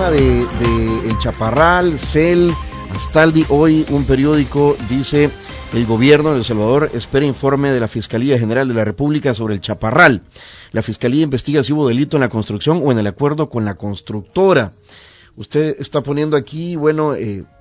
tema de El Chaparral, CEL, Astaldi. Hoy un periódico dice: el gobierno de El Salvador espera informe de la Fiscalía General de la República sobre el Chaparral. La Fiscalía investiga si hubo delito en la construcción o en el acuerdo con la constructora. Usted está poniendo aquí, bueno,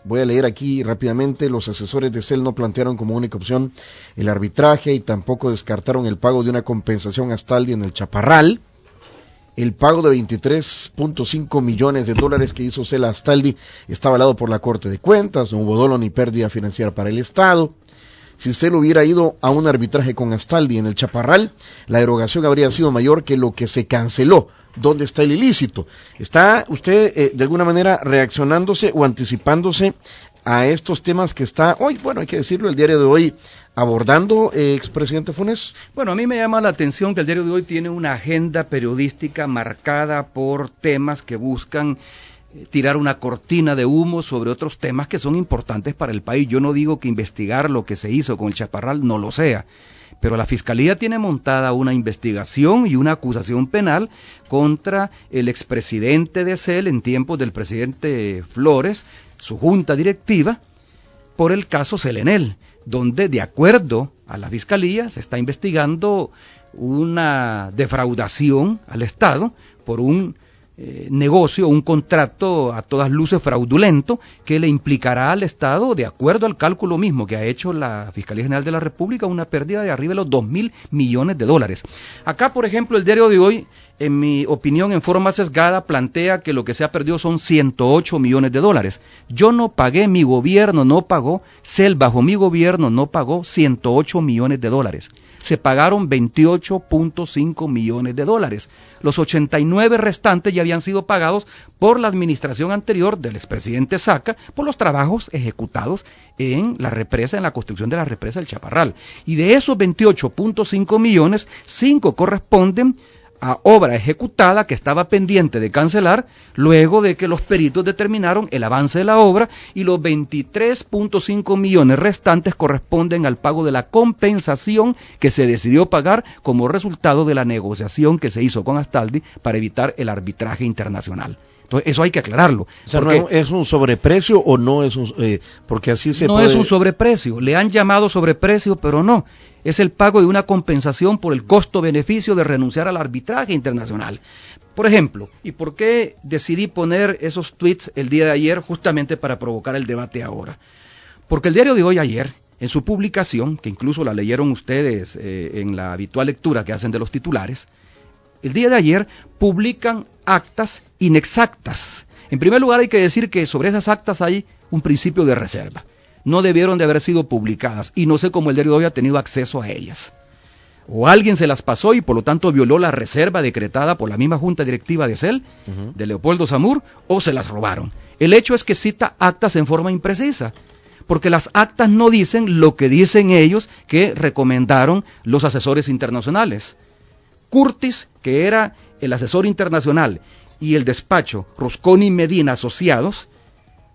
voy a leer aquí rápidamente: los asesores de CEL no plantearon como única opción el arbitraje y tampoco descartaron el pago de una compensación a Astaldi en el Chaparral. El pago de 23.5 millones de dólares que hizo CEL a Astaldi está avalado por la Corte de Cuentas, no hubo dolo ni pérdida financiera para el Estado. Si CEL hubiera ido a un arbitraje con Astaldi en el Chaparral, la erogación habría sido mayor que lo que se canceló. ¿Dónde está el ilícito? ¿Está usted de alguna manera reaccionándose o anticipándose a estos temas que está hoy, bueno, hay que decirlo, el diario de hoy abordando, expresidente Funes? Bueno, a mí me llama la atención que el diario de hoy tiene una agenda periodística marcada por temas que buscan tirar una cortina de humo sobre otros temas que son importantes para el país. Yo no digo que investigar lo que se hizo con el Chaparral no lo sea, pero la Fiscalía tiene montada una investigación y una acusación penal contra el expresidente de CEL en tiempos del presidente Flores, su junta directiva, por el caso Celenel, donde de acuerdo a la Fiscalía se está investigando una defraudación al Estado por un negocio, un contrato a todas luces fraudulento que le implicará al Estado, de acuerdo al cálculo mismo que ha hecho la Fiscalía General de la República, una pérdida de arriba de los 2.000 millones de dólares. Acá, por ejemplo, el diario de hoy, en mi opinión, en forma sesgada, plantea que lo que se ha perdido son 108 millones de dólares. Yo no pagué, mi gobierno no pagó, CEL bajo mi gobierno no pagó 108 millones de dólares. Se pagaron 28.5 millones de dólares. Los 89 restantes ya habían sido pagados por la administración anterior del expresidente Saca por los trabajos ejecutados en la represa, en la construcción de la represa del Chaparral. Y de esos 28.5 millones, 5 corresponden a obra ejecutada que estaba pendiente de cancelar luego de que los peritos determinaron el avance de la obra, y los 23.5 millones restantes corresponden al pago de la compensación que se decidió pagar como resultado de la negociación que se hizo con Astaldi para evitar el arbitraje internacional. Entonces, eso hay que aclararlo. O sea, ¿no es un sobreprecio o no es un...? Porque así se no es un sobreprecio. Le han llamado sobreprecio, pero no. Es el pago de una compensación por el costo-beneficio de renunciar al arbitraje internacional. Por ejemplo, ¿y por qué decidí poner esos tweets el día de ayer justamente para provocar el debate ahora? Porque el diario de hoy ayer, en su publicación, que incluso la leyeron ustedes en la habitual lectura que hacen de los titulares, el día de ayer publican actas inexactas. En primer lugar, hay que decir que sobre esas actas hay un principio de reserva. No debieron de haber sido publicadas y no sé cómo el diario de hoy ha tenido acceso a ellas. O alguien se las pasó y por lo tanto violó la reserva decretada por la misma junta directiva de CEL, de Leopoldo Zamur, o se las robaron. El hecho es que cita actas en forma imprecisa, porque las actas no dicen lo que dicen ellos que recomendaron los asesores internacionales. Curtis, que era el asesor internacional, y el despacho Rusconi Medina Asociados,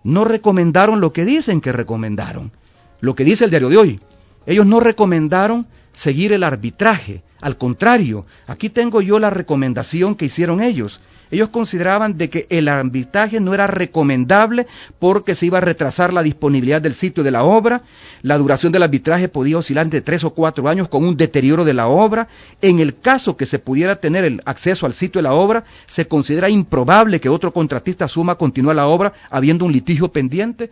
no recomendaron lo que dicen que recomendaron. Lo que dice el diario de hoy. Ellos no recomendaron seguir el arbitraje. Al contrario, aquí tengo yo la recomendación que hicieron ellos. Ellos consideraban de que el arbitraje no era recomendable porque se iba a retrasar la disponibilidad del sitio de la obra, la duración del arbitraje podía oscilar entre 3 o 4 años con un deterioro de la obra. En el caso que se pudiera tener el acceso al sitio de la obra, se considera improbable que otro contratista asuma a continuar la obra habiendo un litigio pendiente.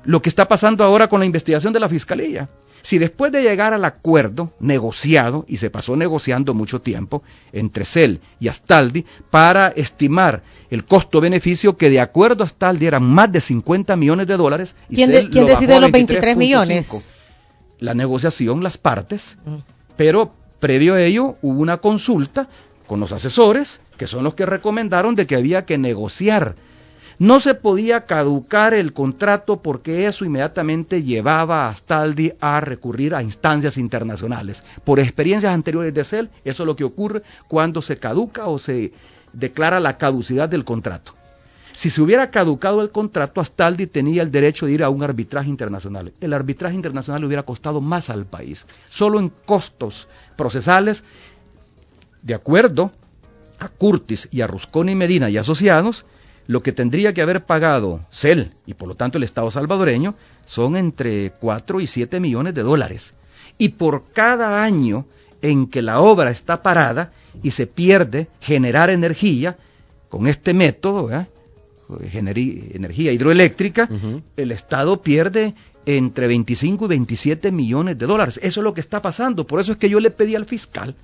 Lo que está pasando ahora con la investigación de la Fiscalía. Si después de llegar al acuerdo negociado, y se pasó negociando mucho tiempo, entre CEL y Astaldi, para estimar el costo-beneficio, que de acuerdo a Astaldi eran más de 50 millones de dólares, y ¿Quién decide los 23 millones? La negociación, las partes, pero previo a ello hubo una consulta con los asesores, que son los que recomendaron de que había que negociar. No se podía caducar el contrato porque eso inmediatamente llevaba a Astaldi a recurrir a instancias internacionales. Por experiencias anteriores de CEL, eso es lo que ocurre cuando se caduca o se declara la caducidad del contrato. Si se hubiera caducado el contrato, Astaldi tenía el derecho de ir a un arbitraje internacional. El arbitraje internacional le hubiera costado más al país. Solo en costos procesales, de acuerdo a Curtis y a Rusconi Medina y asociados, lo que tendría que haber pagado CEL y por lo tanto el Estado salvadoreño son entre 4 y 7 millones de dólares. Y por cada año en que la obra está parada y se pierde generar energía con este método, energía hidroeléctrica, el Estado pierde entre 25 y 27 millones de dólares. Eso es lo que está pasando. Por eso es que yo le pedí al fiscal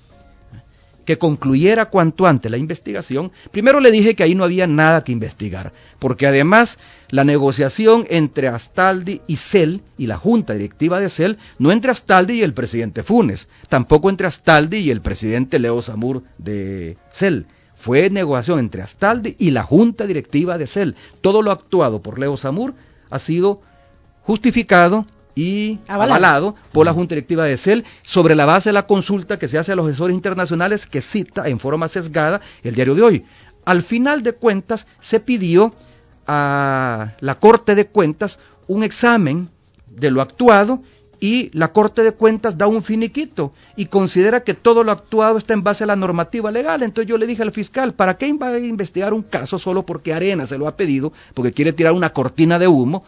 que concluyera cuanto antes la investigación. Primero le dije que ahí no había nada que investigar, porque además la negociación entre Astaldi y CEL, y la junta directiva de CEL, no entre Astaldi y el presidente Funes, tampoco entre Astaldi y el presidente Leo Zamur de CEL. Fue negociación entre Astaldi y la junta directiva de CEL. Todo lo actuado por Leo Zamur ha sido justificado y avalado por la Junta Directiva de CEL sobre la base de la consulta que se hace a los asesores internacionales que cita en forma sesgada el Diario de Hoy. Al final de cuentas se pidió a la Corte de Cuentas un examen de lo actuado y la Corte de Cuentas da un finiquito y considera que todo lo actuado está en base a la normativa legal. Entonces yo le dije al fiscal, ¿para qué va a investigar un caso solo porque Arena se lo ha pedido, porque quiere tirar una cortina de humo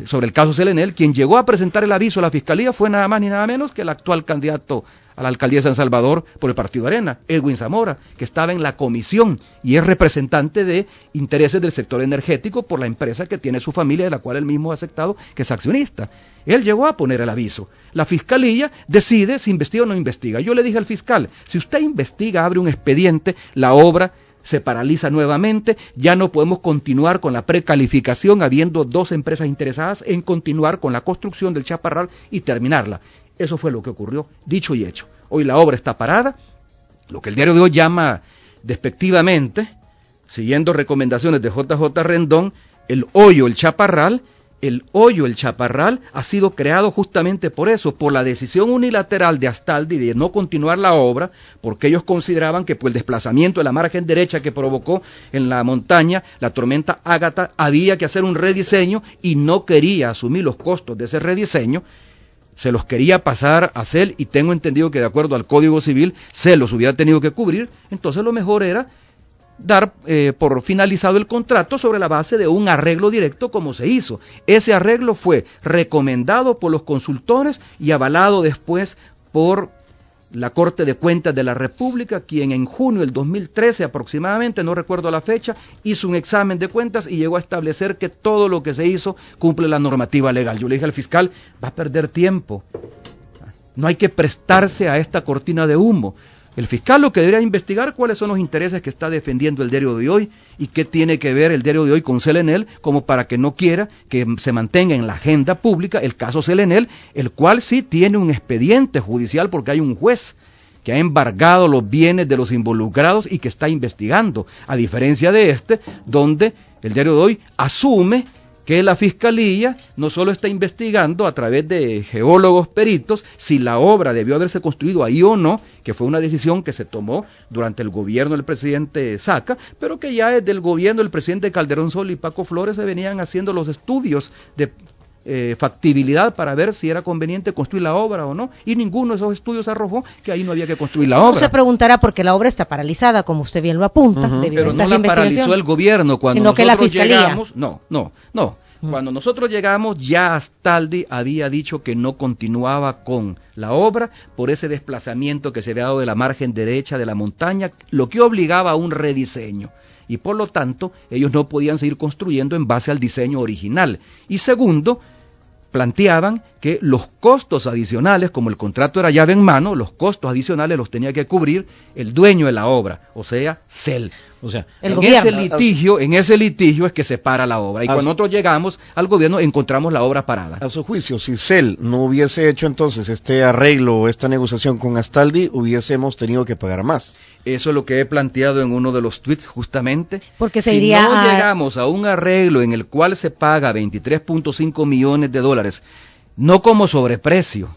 sobre el caso Selenel? Quien llegó a presentar el aviso a la Fiscalía fue nada más ni nada menos que el actual candidato a la alcaldía de San Salvador por el Partido Arena, Edwin Zamora, que estaba en la comisión y es representante de intereses del sector energético por la empresa que tiene su familia, de la cual él mismo ha aceptado que es accionista. Él llegó a poner el aviso. La Fiscalía decide si investiga o no investiga. Yo le dije al fiscal, si usted investiga, abre un expediente, la obra se paraliza nuevamente, ya no podemos continuar con la precalificación habiendo dos empresas interesadas en continuar con la construcción del Chaparral y terminarla. Eso fue lo que ocurrió, dicho y hecho. Hoy la obra está parada, lo que el Diario de Hoy llama despectivamente, siguiendo recomendaciones de JJ Rendón, el hoyo, el Chaparral ha sido creado justamente por eso, por la decisión unilateral de Astaldi de no continuar la obra, porque ellos consideraban que por el desplazamiento de la margen derecha que provocó en la montaña la tormenta Ágata había que hacer un rediseño y no quería asumir los costos de ese rediseño, se los quería pasar a CEL y tengo entendido que de acuerdo al Código Civil CEL los hubiera tenido que cubrir, entonces lo mejor era dar por finalizado el contrato sobre la base de un arreglo directo como se hizo. Ese arreglo fue recomendado por los consultores y avalado después por la Corte de Cuentas de la República, quien en junio del 2013 aproximadamente, no recuerdo la fecha, hizo un examen de cuentas y llegó a establecer que todo lo que se hizo cumple la normativa legal. Yo le dije al fiscal, va a perder tiempo, no hay que prestarse a esta cortina de humo. El fiscal lo que debería investigar cuáles son los intereses que está defendiendo el Diario de Hoy y qué tiene que ver el Diario de Hoy con Selenel, como para que no quiera que se mantenga en la agenda pública el caso Selenel, el cual sí tiene un expediente judicial porque hay un juez que ha embargado los bienes de los involucrados y que está investigando, a diferencia de este, donde el Diario de Hoy asume que la Fiscalía no solo está investigando a través de geólogos peritos si la obra debió haberse construido ahí o no, que fue una decisión que se tomó durante el gobierno del presidente Saca, pero que ya desde el gobierno del presidente Calderón Sol y Paco Flores se venían haciendo los estudios de factibilidad para ver si era conveniente construir la obra o no, y ninguno de esos estudios arrojó que ahí no había que construir la obra. No se preguntará porque la obra está paralizada, como usted bien lo apunta, pero no la paralizó el gobierno cuando sino que nosotros la Fiscalía. llegamos, no. Cuando nosotros llegamos ya Astaldi había dicho que no continuaba con la obra por ese desplazamiento que se había dado de la margen derecha de la montaña, lo que obligaba a un rediseño. Y por lo tanto, ellos no podían seguir construyendo en base al diseño original. Y segundo, planteaban que los costos adicionales, como el contrato era llave en mano, los costos adicionales los tenía que cubrir el dueño de la obra, o sea, CEL. O sea, en ese litigio es que se para la obra. Y cuando nosotros llegamos al gobierno encontramos la obra parada. A su juicio, si CEL no hubiese hecho entonces este arreglo o esta negociación con Astaldi, hubiésemos tenido que pagar más. Eso es lo que he planteado en uno de los tweets justamente. Porque si no llegamos a un arreglo en el cual se paga 23.5 millones de dólares, no como sobreprecio,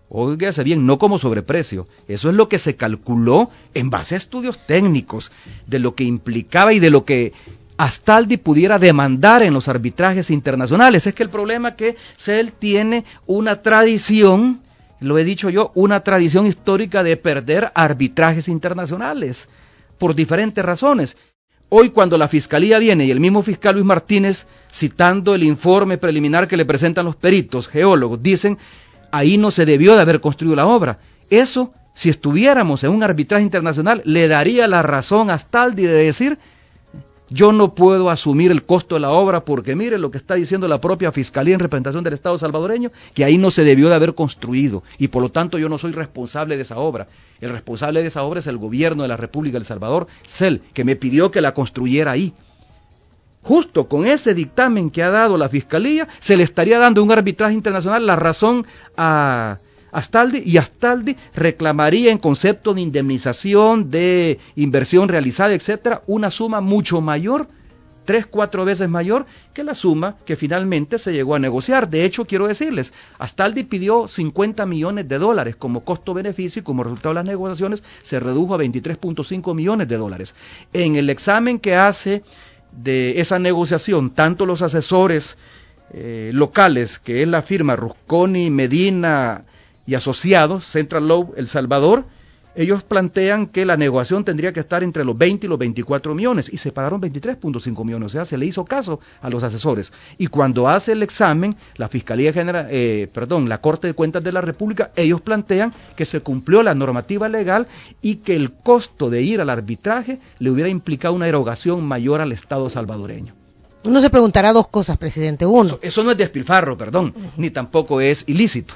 óigase bien, no como sobreprecio, eso es lo que se calculó en base a estudios técnicos, de lo que implicaba y de lo que Astaldi pudiera demandar en los arbitrajes internacionales. Es que el problema es que CEL tiene una tradición, lo he dicho yo, una tradición histórica de perder arbitrajes internacionales, por diferentes razones. Hoy cuando la Fiscalía viene y el mismo fiscal Luis Martínez, citando el informe preliminar que le presentan los peritos, geólogos, dicen, ahí no se debió de haber construido la obra. Eso, si estuviéramos en un arbitraje internacional, le daría la razón a Astaldi de decir, yo no puedo asumir el costo de la obra porque mire lo que está diciendo la propia Fiscalía en representación del Estado salvadoreño, que ahí no se debió de haber construido y por lo tanto yo no soy responsable de esa obra. El responsable de esa obra es el gobierno de la República de El Salvador, CEL, que me pidió que la construyera ahí. Justo con ese dictamen que ha dado la Fiscalía, se le estaría dando un arbitraje internacional la razón a Astaldi, y Astaldi reclamaría en concepto de indemnización, de inversión realizada, etcétera, una suma mucho mayor, 3-4 veces mayor que la suma que finalmente se llegó a negociar. De hecho, quiero decirles, Astaldi pidió $50 millones como costo-beneficio y como resultado de las negociaciones se redujo a $23.5 millones. En el examen que hace de esa negociación, tanto los asesores locales, que es la firma Rusconi, Medina y asociados, Central Law El Salvador, ellos plantean que la negociación tendría que estar entre los 20 y los 24 millones, y se pagaron 23.5 millones, o sea, se le hizo caso a los asesores. Y cuando hace el examen, la Fiscalía General, la Corte de Cuentas de la República, ellos plantean que se cumplió la normativa legal y que el costo de ir al arbitraje le hubiera implicado una erogación mayor al Estado salvadoreño. Uno se preguntará dos cosas, presidente. Uno, eso no es despilfarro, ni tampoco es ilícito.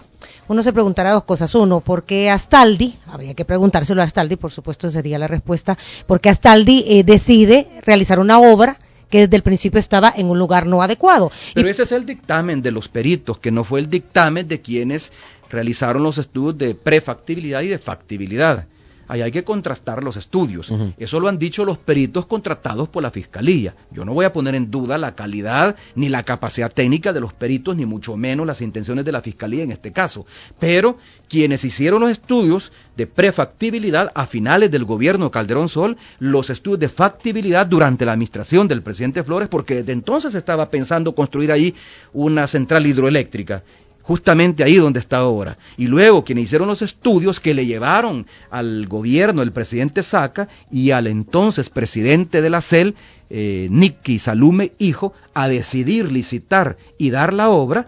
Uno se preguntará dos cosas. Uno, ¿por qué Astaldi? Habría que preguntárselo a Astaldi, por supuesto sería la respuesta. ¿Por qué Astaldi decide realizar una obra que desde el principio estaba en un lugar no adecuado? Pero ese es el dictamen de los peritos, que no fue el dictamen de quienes realizaron los estudios de prefactibilidad y de factibilidad. Ahí hay que contrastar los estudios. Eso lo han dicho los peritos contratados por la Fiscalía. Yo no voy a poner en duda la calidad ni la capacidad técnica de los peritos, ni mucho menos las intenciones de la Fiscalía en este caso. Pero quienes hicieron los estudios de prefactibilidad a finales del gobierno Calderón Sol, los estudios de factibilidad durante la administración del presidente Flores, porque desde entonces se estaba pensando construir ahí una central hidroeléctrica, justamente ahí donde está ahora. Y luego quienes hicieron los estudios que le llevaron al gobierno del presidente Saca y al entonces presidente de la CEL, Nicky Salume hijo, a decidir licitar y dar la obra,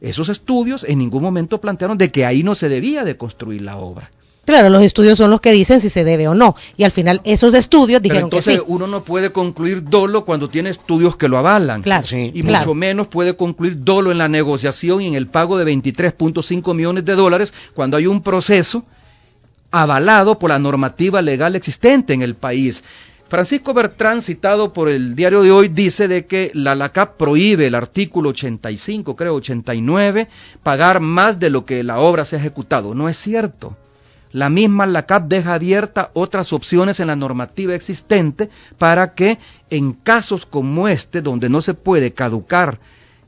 esos estudios en ningún momento plantearon de que ahí no se debía de construir la obra. Claro, los estudios son los que dicen si se debe o no, y al final esos estudios dijeron que sí. Pero entonces uno no puede concluir dolo cuando tiene estudios que lo avalan. Claro, sí, y mucho menos puede concluir dolo en la negociación y en el pago de $23.5 millones cuando hay un proceso avalado por la normativa legal existente en el país. Francisco Bertrán, citado por el diario de hoy, dice de que la ALACAP prohíbe, el artículo 89, pagar más de lo que la obra se ha ejecutado. No es cierto. La misma ALACAP deja abierta otras opciones en la normativa existente para que en casos como este, donde no se puede caducar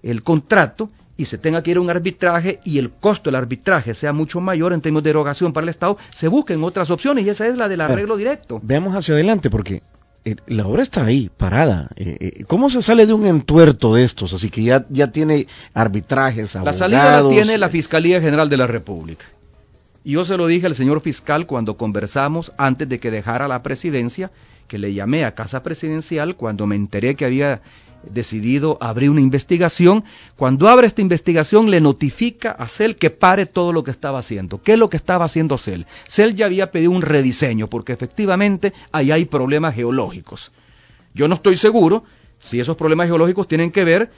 el contrato y se tenga que ir a un arbitraje y el costo del arbitraje sea mucho mayor en términos de erogación para el Estado, se busquen otras opciones y esa es la del arreglo directo. Veamos hacia adelante porque la obra está ahí, parada. ¿Cómo se sale de un entuerto de estos? Así que ya tiene arbitrajes, abogados. La salida la tiene la Fiscalía General de la República. Y yo se lo dije al señor fiscal cuando conversamos antes de que dejara la presidencia, que le llamé a Casa Presidencial cuando me enteré que había decidido abrir una investigación. Cuando abre esta investigación le notifica a CEL que pare todo lo que estaba haciendo. ¿Qué es lo que estaba haciendo CEL? CEL ya había pedido un rediseño porque efectivamente ahí hay problemas geológicos. Yo no estoy seguro si esos problemas geológicos tienen que ver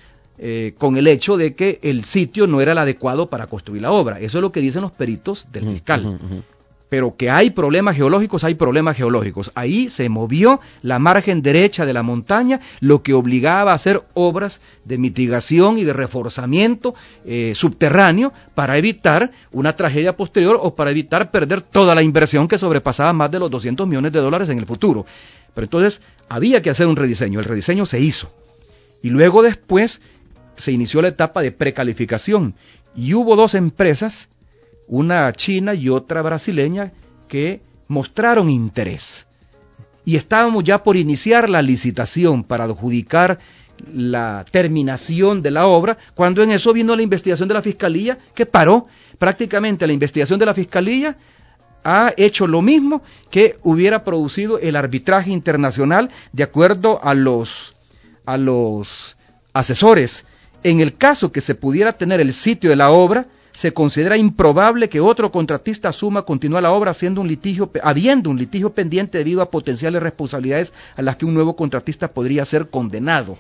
con el hecho de que el sitio no era el adecuado para construir la obra. Eso es lo que dicen los peritos del fiscal. Pero que hay problemas geológicos, hay problemas geológicos. Ahí se movió la margen derecha de la montaña, lo que obligaba a hacer obras de mitigación y de reforzamiento subterráneo para evitar una tragedia posterior o para evitar perder toda la inversión que sobrepasaba más de los $200 millones en el futuro. Pero entonces había que hacer un rediseño. El rediseño se hizo. Y luego después se inició la etapa de precalificación y hubo dos empresas, una china y otra brasileña, que mostraron interés. Y estábamos ya por iniciar la licitación para adjudicar la terminación de la obra, cuando en eso vino la investigación de la Fiscalía, que paró prácticamente la investigación de la Fiscalía ha hecho lo mismo que hubiera producido el arbitraje internacional de acuerdo a los asesores. En el caso que se pudiera tener el sitio de la obra, se considera improbable que otro contratista asuma continuar la obra habiendo un litigio pendiente debido a potenciales responsabilidades a las que un nuevo contratista podría ser condenado.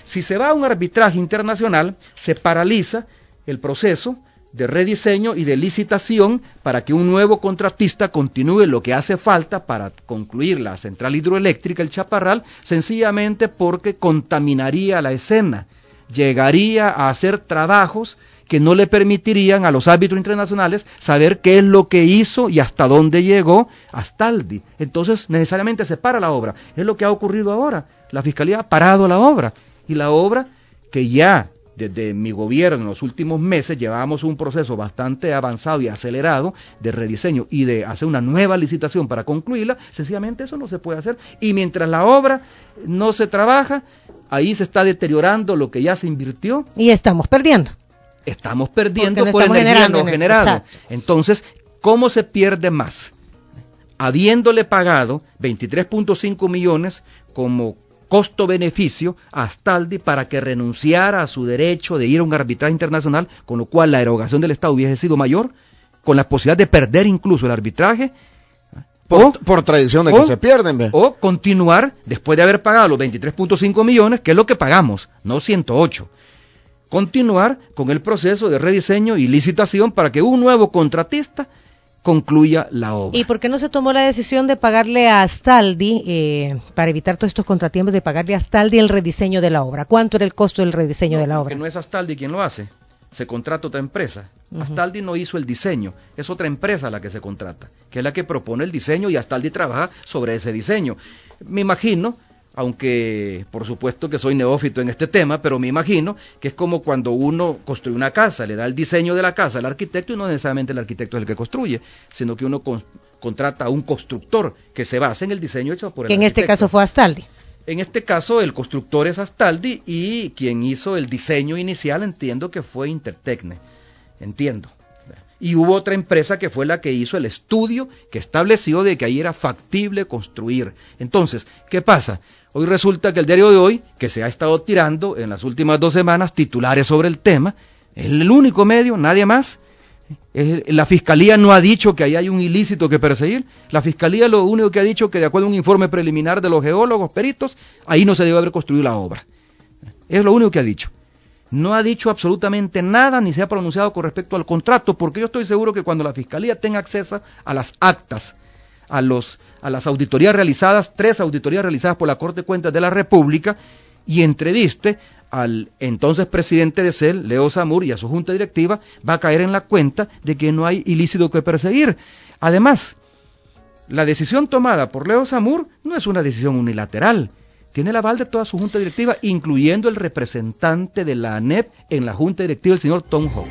Si se va a un arbitraje internacional, se paraliza el proceso de rediseño y de licitación para que un nuevo contratista continúe lo que hace falta para concluir la central hidroeléctrica, el Chaparral, sencillamente porque contaminaría la escena, llegaría a hacer trabajos que no le permitirían a los árbitros internacionales saber qué es lo que hizo y hasta dónde llegó Astaldi. Entonces necesariamente se para la obra. Es lo que ha ocurrido ahora. La Fiscalía ha parado la obra, y la obra que ya desde mi gobierno en los últimos meses llevábamos un proceso bastante avanzado y acelerado de rediseño y de hacer una nueva licitación para concluirla, sencillamente eso no se puede hacer. Y mientras la obra no se trabaja, ahí se está deteriorando lo que ya se invirtió. Y estamos perdiendo. Estamos perdiendo no por energía no generada. Exacto. Entonces, ¿cómo se pierde más? Habiéndole pagado 23.5 millones como costo-beneficio a Astaldi para que renunciara a su derecho de ir a un arbitraje internacional, con lo cual la erogación del Estado hubiese sido mayor, con la posibilidad de perder incluso el arbitraje, por tradición de que se pierden, ¿ve? O continuar, después de haber pagado los 23.5 millones, que es lo que pagamos, no 108, continuar con el proceso de rediseño y licitación para que un nuevo contratista concluya la obra. ¿Y por qué no se tomó la decisión de pagarle a Astaldi, para evitar todos estos contratiempos, de pagarle a Astaldi el rediseño de la obra? ¿Cuánto era el costo del rediseño de la obra? Porque no es Astaldi quien lo hace, se contrata otra empresa. Astaldi no hizo el diseño, es otra empresa la que se contrata, que es la que propone el diseño, y Astaldi trabaja sobre ese diseño. Me imagino, aunque por supuesto que soy neófito en este tema, pero me imagino que es como cuando uno construye una casa, le da el diseño de la casa al arquitecto, y no necesariamente el arquitecto es el que construye, sino que uno contrata a un constructor que se basa en el diseño hecho por el arquitecto. Que en este caso fue Astaldi. En este caso el constructor es Astaldi, y quien hizo el diseño inicial entiendo que fue Intertecne, entiendo. Y hubo otra empresa que fue la que hizo el estudio que estableció de que ahí era factible construir. Entonces, ¿qué pasa? Hoy resulta que el diario de hoy, que se ha estado tirando en las últimas 2 semanas titulares sobre el tema, es el único medio, nadie más. La Fiscalía no ha dicho que ahí hay un ilícito que perseguir. La Fiscalía lo único que ha dicho que de acuerdo a un informe preliminar de los geólogos, peritos, ahí no se debe haber construido la obra. Es lo único que ha dicho. No ha dicho absolutamente nada ni se ha pronunciado con respecto al contrato, porque yo estoy seguro que cuando la Fiscalía tenga acceso a las actas, a las auditorías realizadas, 3 auditorías realizadas por la Corte de Cuentas de la República, y entreviste al entonces presidente de CEL, Leo Zamur, y a su junta directiva, va a caer en la cuenta de que no hay ilícito que perseguir. Además, la decisión tomada por Leo Zamur no es una decisión unilateral. Tiene el aval de toda su junta directiva, incluyendo el representante de la ANEP en la junta directiva, el señor Tom Hock.